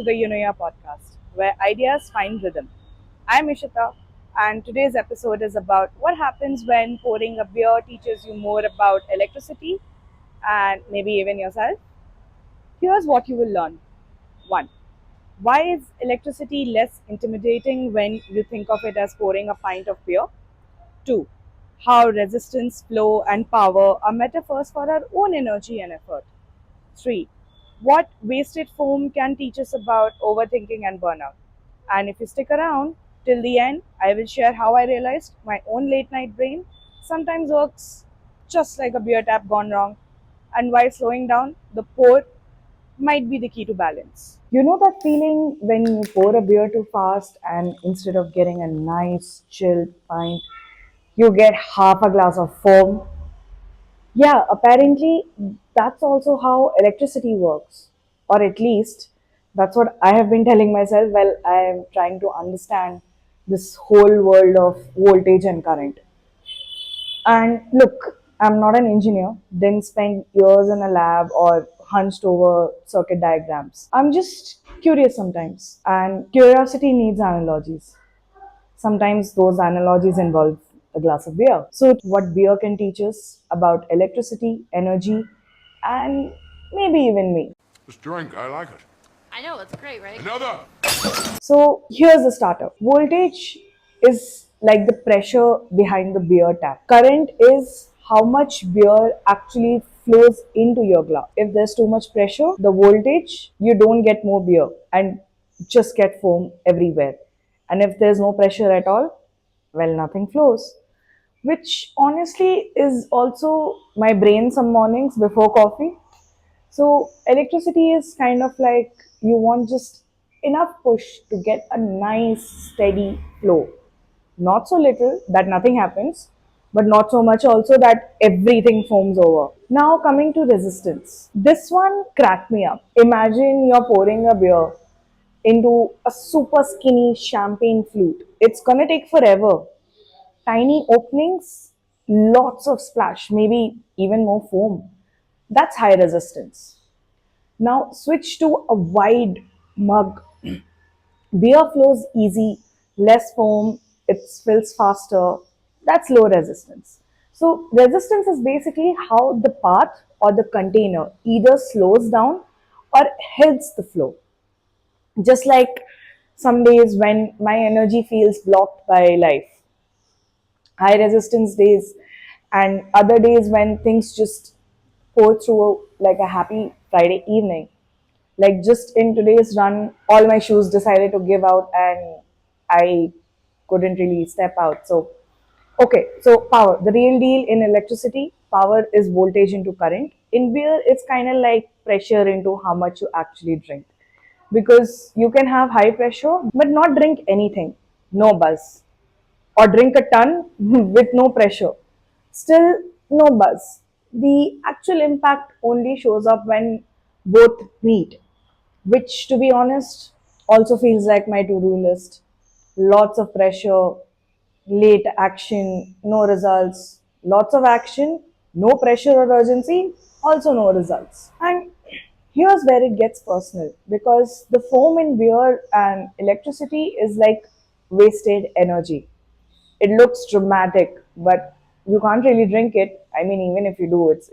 to the Unoya podcast, where ideas find rhythm. I'm Ishita, and today's episode is about what happens when pouring a beer teaches you more about electricity and maybe even yourself. Here's what you will learn. 1. Why is electricity less intimidating when you think of it as pouring a pint of beer? 2. How resistance, flow, and power are metaphors for our own energy and effort. 3. What wasted foam can teach us about overthinking and burnout. And if you stick around till the end, I will share how I realized my own late night brain sometimes works just like a beer tap gone wrong, and why slowing down the pour might be the key to balance. You know that feeling when you pour a beer too fast and instead of getting a nice chilled pint, you get half a glass of foam? Yeah, apparently that's also how electricity works. Or at least that's what I have been telling myself while I am trying to understand this whole world of voltage and current. And look, I'm not an engineer, didn't spend years in a lab or hunched over circuit diagrams. I'm just curious sometimes, and curiosity needs analogies. Sometimes those analogies involve a glass of beer. So, what beer can teach us about electricity, energy, and maybe even me. This drink, I like it. I know, it's great, right? Another! So, here's the starter. Voltage is like the pressure behind the beer tap. Current is how much beer actually flows into your glass. If there's too much pressure, the voltage, you don't get more beer and just get foam everywhere. And if there's no pressure at all, well, nothing flows. Which honestly is also my brain some mornings before coffee. So electricity is kind of like you want just enough push to get a nice steady flow. Not so little that nothing happens, but not so much also that everything foams over. Now coming to resistance. This one cracked me up. Imagine you're pouring a beer into a super skinny champagne flute. It's gonna take forever. Tiny openings, lots of splash, maybe even more foam. That's high resistance. Now switch to a wide mug. Beer flows easy, less foam, it fills faster. That's low resistance. So resistance is basically how the path or the container either slows down or helps the flow. Just like some days when my energy feels blocked by life, high resistance days, and other days when things just pour through like a happy Friday evening. Like just in today's run, all my shoes decided to give out and I couldn't really step out. So, okay, so power. The real deal in electricity, power is voltage into current. In beer, it's kind of like pressure into how much you actually drink. Because you can have high pressure but not drink anything, no buzz, or drink a ton with no pressure. Still, no buzz. The actual impact only shows up when both meet, which, to be honest, also feels like my to do list. Lots of pressure, late action, no results. Lots of action, no pressure or urgency, also no results. And here's where it gets personal because the foam in beer and electricity is like wasted energy. It looks dramatic, but you can't really drink it. I mean, even if you do, it's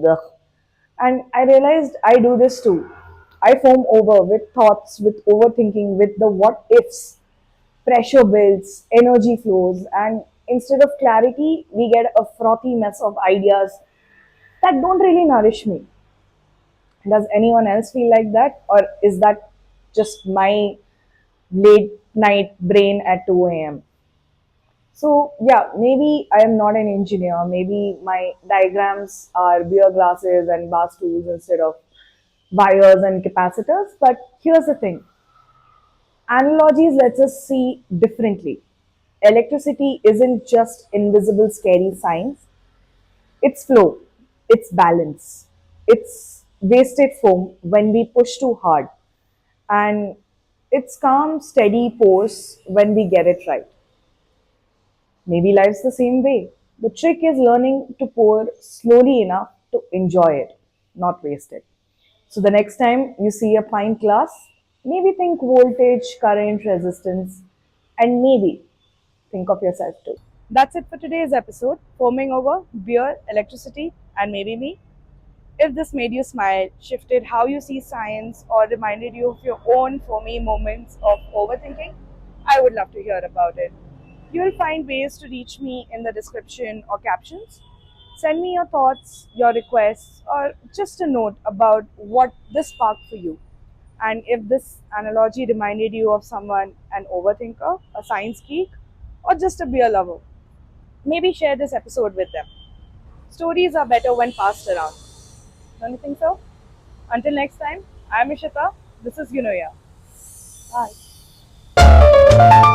ugh. And I realized I do this too. I foam over with thoughts, with overthinking, with the what ifs. Pressure builds, energy flows, and instead of clarity, we get a frothy mess of ideas that don't really nourish me. Does anyone else feel like that, or is that just my late night brain at 2 a.m.? So, yeah, maybe I am not an engineer. Maybe my diagrams are beer glasses and bar stools instead of wires and capacitors. But here's the thing, analogies lets us see differently. Electricity isn't just invisible, scary signs, it's flow, it's balance, it's wasted foam when we push too hard, and it's calm, steady pours when we get it right. Maybe life's the same way. The trick is learning to pour slowly enough to enjoy it, not waste it. So the next time you see a pint glass, Maybe think voltage, current, resistance, and maybe think of yourself too. That's it for today's episode. Foaming over, beer, electricity, and maybe me. If this made you smile, shifted how you see science, or reminded you of your own foamy moments of overthinking, I would love to hear about it. You will find ways to reach me in the description or captions. Send me your thoughts, your requests, or just a note about what this sparked for you. And if this analogy reminded you of someone, an overthinker, a science geek, or just a beer lover, maybe share this episode with them. Stories are better when passed around. Don't you think so? Until next time, I'm Ishita. This is Gunoya. Bye.